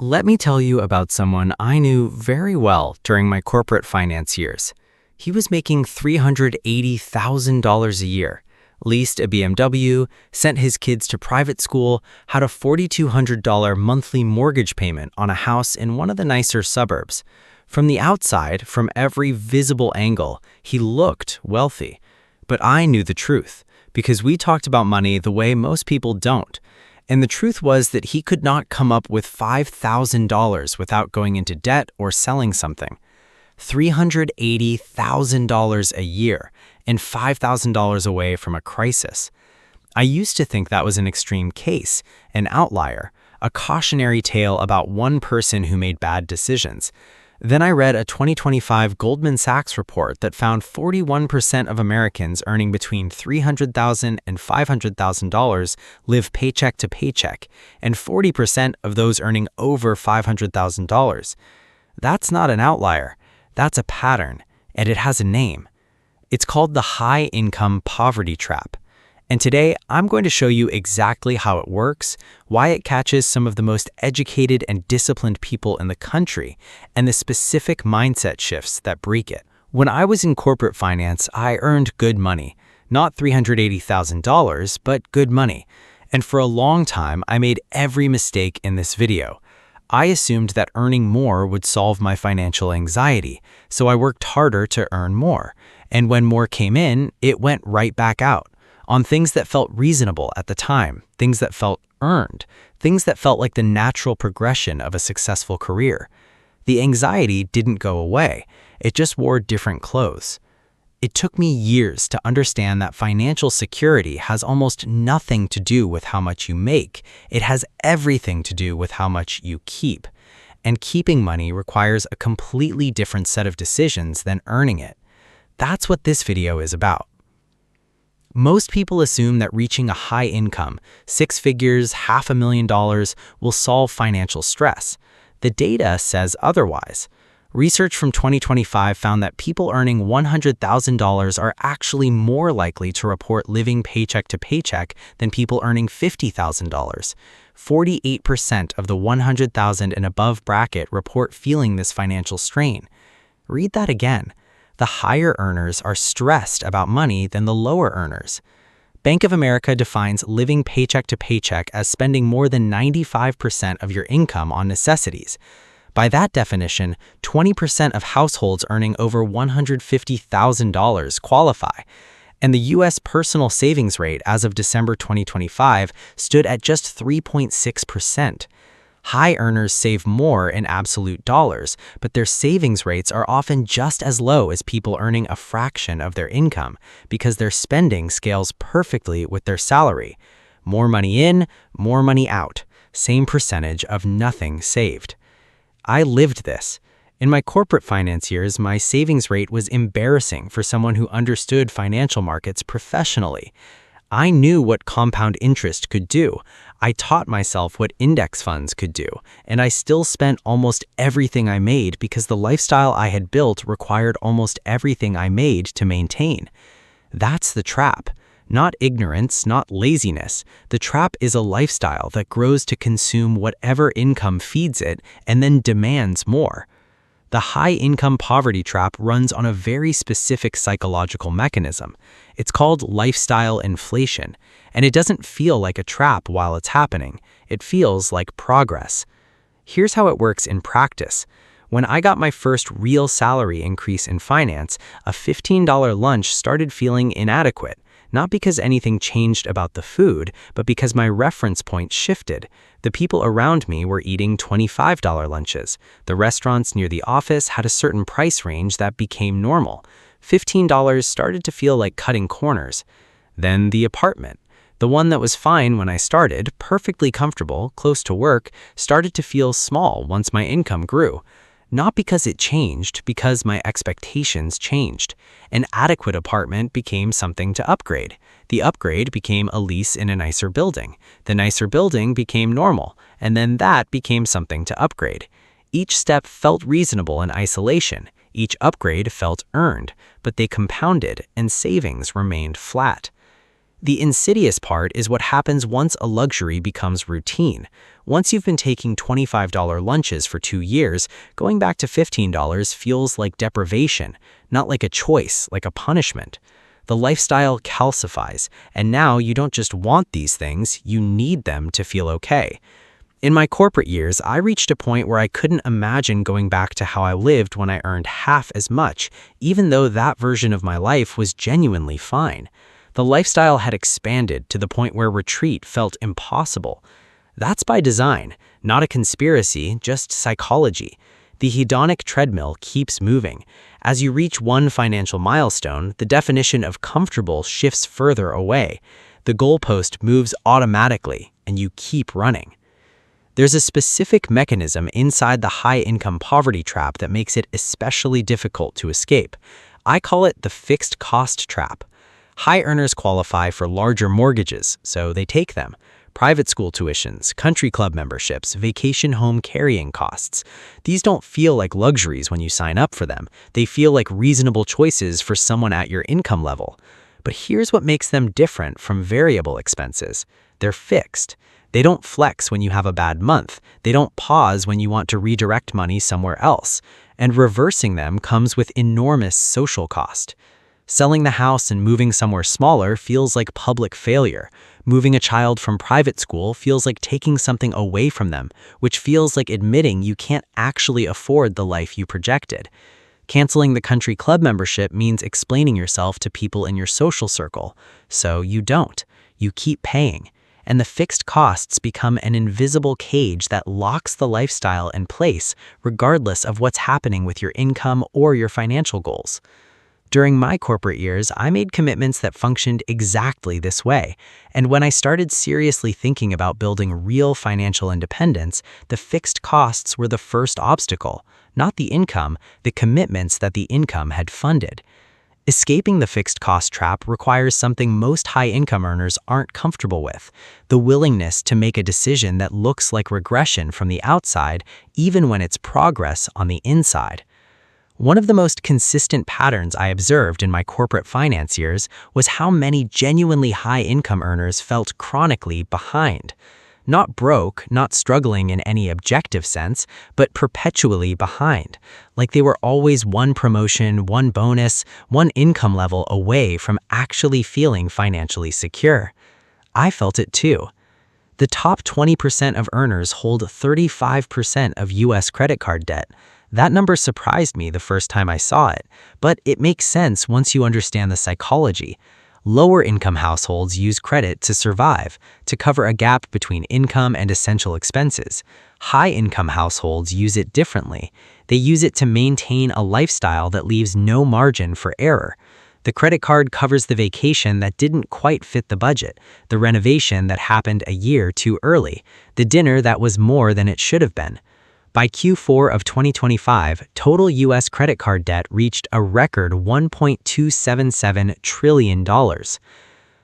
Let me tell you about someone I knew very well during my corporate finance years. He was making $380,000 a year, leased a BMW, sent his kids to private school, had a $4,200 monthly mortgage payment on a house in one of the nicer suburbs. From the outside, from every visible angle, he looked wealthy. But I knew the truth, because we talked about money the way most people don't. And the truth was that he could not come up with $5,000 without going into debt or selling something. $380,000 a year and $5,000 away from a crisis. I used to think that was an extreme case, an outlier, a cautionary tale about one person who made bad decisions. Then I read a 2025 Goldman Sachs report that found 41% of Americans earning between $300,000 and $500,000 live paycheck to paycheck, and 40% of those earning over $500,000. That's not an outlier. That's a pattern, and it has a name. It's called the high-income poverty trap. And today, I'm going to show you exactly how it works, why it catches some of the most educated and disciplined people in the country, and the specific mindset shifts that break it. When I was in corporate finance, I earned good money. Not $380,000, but good money. And for a long time, I made every mistake in this video. I assumed that earning more would solve my financial anxiety, so I worked harder to earn more. And when more came in, it went right back out. On things that felt reasonable at the time, things that felt earned, things that felt like the natural progression of a successful career. The anxiety didn't go away, it just wore different clothes. It took me years to understand that financial security has almost nothing to do with how much you make. It has everything to do with how much you keep. And keeping money requires a completely different set of decisions than earning it. That's what this video is about. Most people assume that reaching a high income, six figures, $500,000, will solve financial stress. The data says otherwise. Research from 2025 found that people earning $100,000 are actually more likely to report living paycheck to paycheck than people earning $50,000. 48% of the 100,000 and above bracket report feeling this financial strain. Read that again. The higher earners are stressed about money than the lower earners. Bank of America defines living paycheck to paycheck as spending more than 95% of your income on necessities. By that definition, 20% of households earning over $150,000 qualify. And the U.S. personal savings rate as of December 2025 stood at just 3.6%. High earners save more in absolute dollars, but their savings rates are often just as low as people earning a fraction of their income because their spending scales perfectly with their salary. More money in, more money out. Same percentage of nothing saved. I lived this. In my corporate finance years, my savings rate was embarrassing for someone who understood financial markets professionally. I knew what compound interest could do. I taught myself what index funds could do, and I still spent almost everything I made because the lifestyle I had built required almost everything I made to maintain. That's the trap. Not ignorance, not laziness. The trap is a lifestyle that grows to consume whatever income feeds it and then demands more. The high-income poverty trap runs on a very specific psychological mechanism. It's called lifestyle inflation, and it doesn't feel like a trap while it's happening. It feels like progress. Here's how it works in practice. When I got my first real salary increase in finance, a $15 lunch started feeling inadequate. Not because anything changed about the food, but because my reference point shifted. The people around me were eating $25 lunches. The restaurants near the office had a certain price range that became normal. $15 started to feel like cutting corners. Then the apartment. The one that was fine when I started, perfectly comfortable, close to work, started to feel small once my income grew. Not because it changed, because my expectations changed. An adequate apartment became something to upgrade. The upgrade became a lease in a nicer building. The nicer building became normal, and then that became something to upgrade. Each step felt reasonable in isolation. Each upgrade felt earned, but they compounded and savings remained flat. The insidious part is what happens once a luxury becomes routine. Once you've been taking $25 lunches for 2 years, going back to $15 feels like deprivation, not like a choice, like a punishment. The lifestyle calcifies, and now you don't just want these things, you need them to feel okay. In my corporate years, I reached a point where I couldn't imagine going back to how I lived when I earned half as much, even though that version of my life was genuinely fine. The lifestyle had expanded to the point where retreat felt impossible. That's by design, not a conspiracy, just psychology. The hedonic treadmill keeps moving. As you reach one financial milestone, the definition of comfortable shifts further away. The goalpost moves automatically, and you keep running. There's a specific mechanism inside the high-income poverty trap that makes it especially difficult to escape. I call it the fixed cost trap. High earners qualify for larger mortgages, so they take them. Private school tuitions, country club memberships, vacation home carrying costs. These don't feel like luxuries when you sign up for them. They feel like reasonable choices for someone at your income level. But here's what makes them different from variable expenses. They're fixed. They don't flex when you have a bad month. They don't pause when you want to redirect money somewhere else. And reversing them comes with enormous social cost. Selling the house and moving somewhere smaller feels like public failure. Moving a child from private school feels like taking something away from them, which feels like admitting you can't actually afford the life you projected. Canceling the country club membership means explaining yourself to people in your social circle. So you don't. You keep paying. And the fixed costs become an invisible cage that locks the lifestyle in place, regardless of what's happening with your income or your financial goals. During my corporate years, I made commitments that functioned exactly this way. And when I started seriously thinking about building real financial independence, the fixed costs were the first obstacle, not the income, the commitments that the income had funded. Escaping the fixed cost trap requires something most high-income earners aren't comfortable with: the willingness to make a decision that looks like regression from the outside, even when it's progress on the inside. One of the most consistent patterns I observed in my corporate finance years was how many genuinely high-income earners felt chronically behind. Not broke, not struggling in any objective sense, but perpetually behind, like they were always one promotion, one bonus, one income level away from actually feeling financially secure. I felt it too. The top 20% of earners hold 35% of US credit card debt. That number surprised me the first time I saw it, but it makes sense once you understand the psychology. Lower-income households use credit to survive, to cover a gap between income and essential expenses. High-income households use it differently. They use it to maintain a lifestyle that leaves no margin for error. The credit card covers the vacation that didn't quite fit the budget, the renovation that happened a year too early, the dinner that was more than it should have been. By Q4 of 2025, total U.S. credit card debt reached a record $1.277 trillion.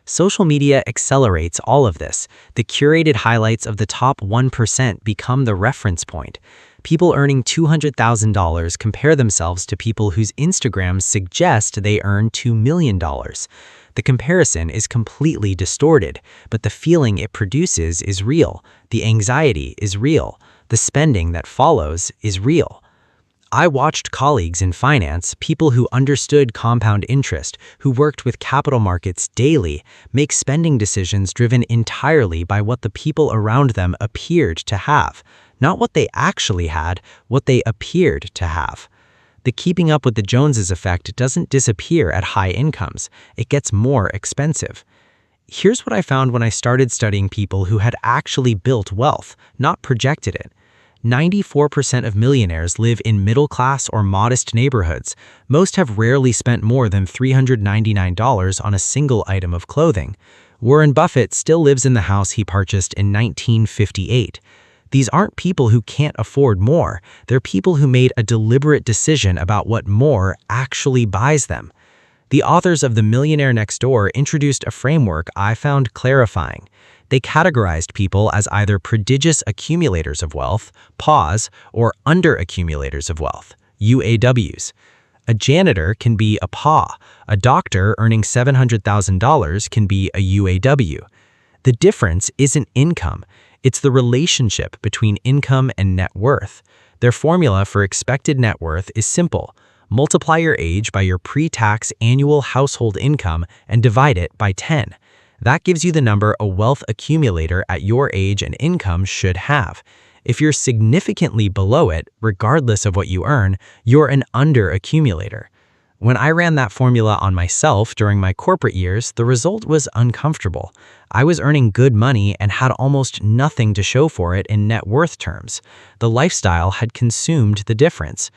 Social media accelerates all of this. The curated highlights of the top 1% become the reference point. People earning $200,000 compare themselves to people whose Instagrams suggest they earn $2 million. The comparison is completely distorted, but the feeling it produces is real. The anxiety is real. The spending that follows is real. I watched colleagues in finance, people who understood compound interest, who worked with capital markets daily, make spending decisions driven entirely by what the people around them appeared to have. Not what they actually had, what they appeared to have. The keeping up with the Joneses effect doesn't disappear at high incomes. It gets more expensive. Here's what I found when I started studying people who had actually built wealth, not projected it. 94% of millionaires live in middle-class or modest neighborhoods. Most have rarely spent more than $399 on a single item of clothing. Warren Buffett still lives in the house he purchased in 1958. These aren't people who can't afford more. They're people who made a deliberate decision about what more actually buys them. The authors of The Millionaire Next Door introduced a framework I found clarifying. They categorized people as either prodigious accumulators of wealth, PAWs, or under-accumulators of wealth, UAWs. A janitor can be a PA. A doctor earning $700,000 can be a UAW. The difference isn't income, it's the relationship between income and net worth. Their formula for expected net worth is simple. Multiply your age by your pre-tax annual household income and divide it by 10. That gives you the number a wealth accumulator at your age and income should have. If you're significantly below it, regardless of what you earn, you're an under-accumulator. When I ran that formula on myself during my corporate years, the result was uncomfortable. I was earning good money and had almost nothing to show for it in net worth terms. The lifestyle had consumed the difference.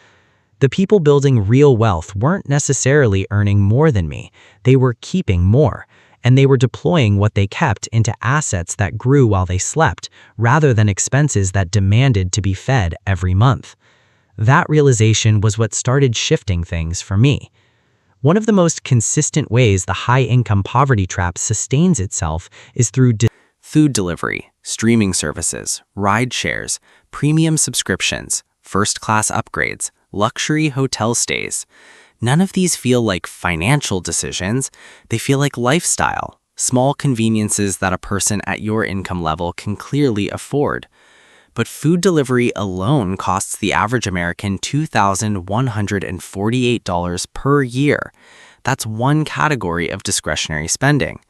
The people building real wealth weren't necessarily earning more than me. They were keeping more, and they were deploying what they kept into assets that grew while they slept, rather than expenses that demanded to be fed every month. That realization was what started shifting things for me. One of the most consistent ways the high-income poverty trap sustains itself is through food delivery, streaming services, ride shares, premium subscriptions, first-class upgrades, luxury hotel stays. None of these feel like financial decisions. They feel like lifestyle, small conveniences that a person at your income level can clearly afford. But food delivery alone costs the average American $2,148 per year. That's one category of discretionary spending.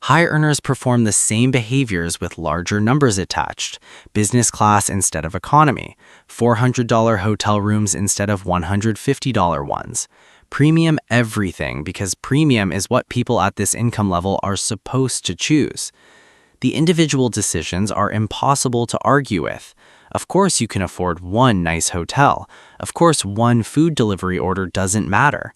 High earners perform the same behaviors with larger numbers attached: business class instead of economy, $400 hotel rooms instead of $150 ones. Premium everything, because premium is what people at this income level are supposed to choose. The individual decisions are impossible to argue with. Of course you can afford one nice hotel. Of course one food delivery order doesn't matter.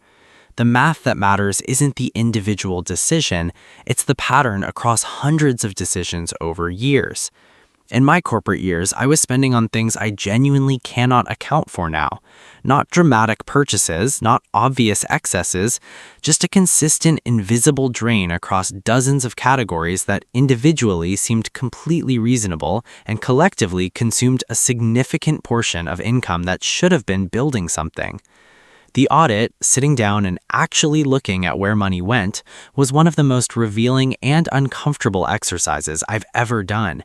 The math that matters isn't the individual decision, it's the pattern across hundreds of decisions over years. In my corporate years, I was spending on things I genuinely cannot account for now. Not dramatic purchases, not obvious excesses, just a consistent, invisible drain across dozens of categories that individually seemed completely reasonable and collectively consumed a significant portion of income that should have been building something. The audit, sitting down and actually looking at where money went, was one of the most revealing and uncomfortable exercises I've ever done.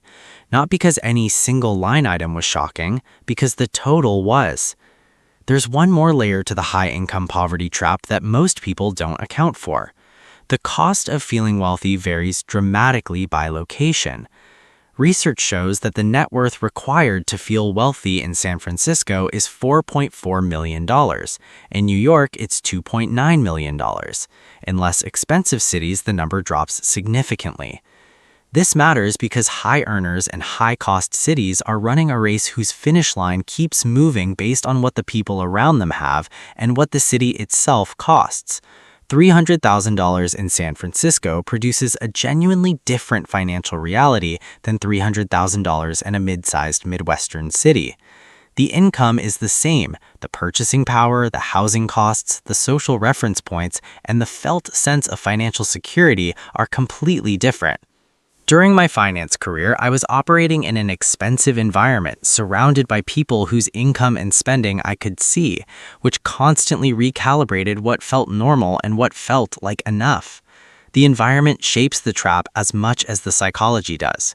Not because any single line item was shocking, because the total was. There's one more layer to the high-income poverty trap that most people don't account for. The cost of feeling wealthy varies dramatically by location. Research shows that the net worth required to feel wealthy in San Francisco is $4.4 million. In New York, it's $2.9 million. In less expensive cities, the number drops significantly. This matters because high earners and high-cost cities are running a race whose finish line keeps moving based on what the people around them have and what the city itself costs. $300,000 in San Francisco produces a genuinely different financial reality than $300,000 in a mid-sized Midwestern city. The income is the same. The purchasing power, the housing costs, the social reference points, and the felt sense of financial security are completely different. During my finance career, I was operating in an expensive environment surrounded by people whose income and spending I could see, which constantly recalibrated what felt normal and what felt like enough. The environment shapes the trap as much as the psychology does.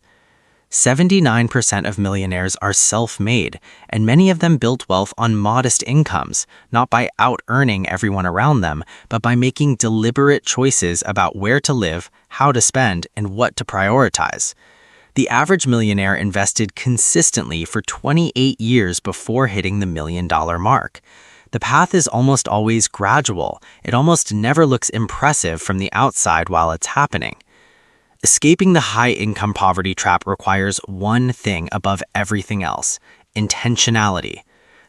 79% of millionaires are self-made, and many of them built wealth on modest incomes, not by out-earning everyone around them, but by making deliberate choices about where to live, how to spend, and what to prioritize. The average millionaire invested consistently for 28 years before hitting the $1 million mark. The path is almost always gradual. It almost never looks impressive from the outside while it's happening. Escaping the high-income poverty trap requires one thing above everything else: intentionality.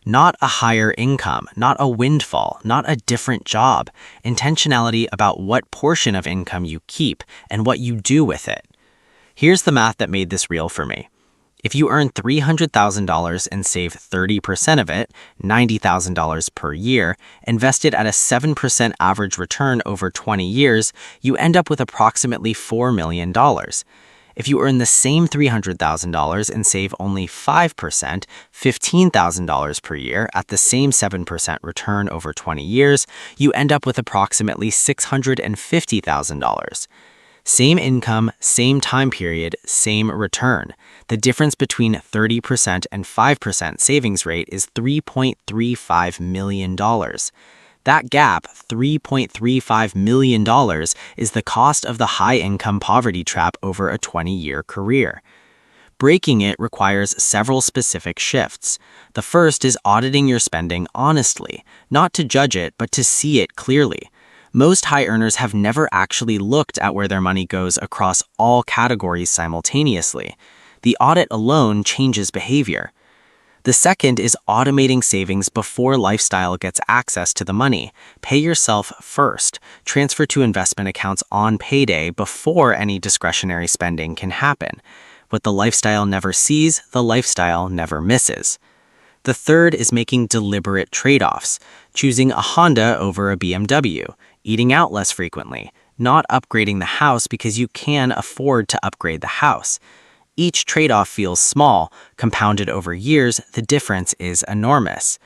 Not a higher income, not a windfall, not a different job. Intentionality about what portion of income you keep and what you do with it. Here's the math that made this real for me. If you earn $300,000 and save 30% of it, $90,000 per year, invested at a 7% average return over 20 years, you end up with approximately $4 million. If you earn the same $300,000 and save only 5%, $15,000 per year at the same 7% return over 20 years, you end up with approximately $650,000. Same income, same time period, same return. The difference between 30% and 5% savings rate is $3.35 million. That gap, $3.35 million, is the cost of the high-income poverty trap over a 20-year career. Breaking it requires several specific shifts. The first is auditing your spending honestly, not to judge it, but to see it clearly. Most high earners have never actually looked at where their money goes across all categories simultaneously. The audit alone changes behavior. The second is automating savings before lifestyle gets access to the money. Pay yourself first. Transfer to investment accounts on payday before any discretionary spending can happen. What the lifestyle never sees, the lifestyle never misses. The third is making deliberate trade-offs, choosing a Honda over a BMW, eating out less frequently, not upgrading the house because you can afford to upgrade the house. Each trade-off feels small. Compounded over years, the difference is enormous.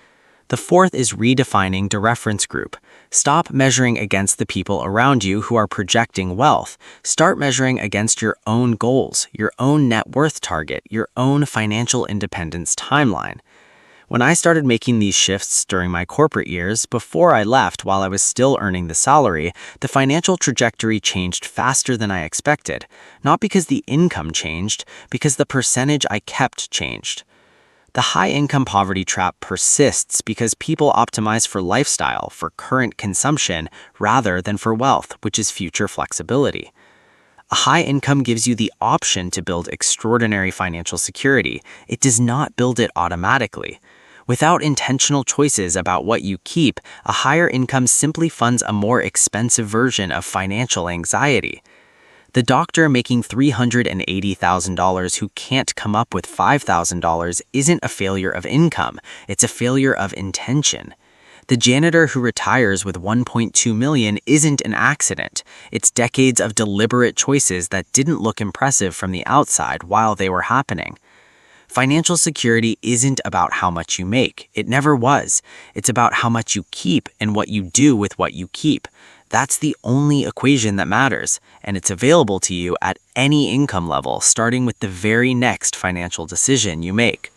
The fourth is redefining the reference group. Stop measuring against the people around you who are projecting wealth. Start measuring against your own goals, your own net worth target, your own financial independence timeline. When I started making these shifts during my corporate years, before I left while I was still earning the salary, the financial trajectory changed faster than I expected. Not because the income changed, because the percentage I kept changed. The high-income poverty trap persists because people optimize for lifestyle, for current consumption, rather than for wealth, which is future flexibility. A high income gives you the option to build extraordinary financial security. It does not build it automatically. Without intentional choices about what you keep, a higher income simply funds a more expensive version of financial anxiety. The doctor making $380,000 who can't come up with $5,000 isn't a failure of income, it's a failure of intention. The janitor who retires with $1.2 million isn't an accident. It's decades of deliberate choices that didn't look impressive from the outside while they were happening. Financial security isn't about how much you make. It never was. It's about how much you keep and what you do with what you keep. That's the only equation that matters, and it's available to you at any income level, starting with the very next financial decision you make.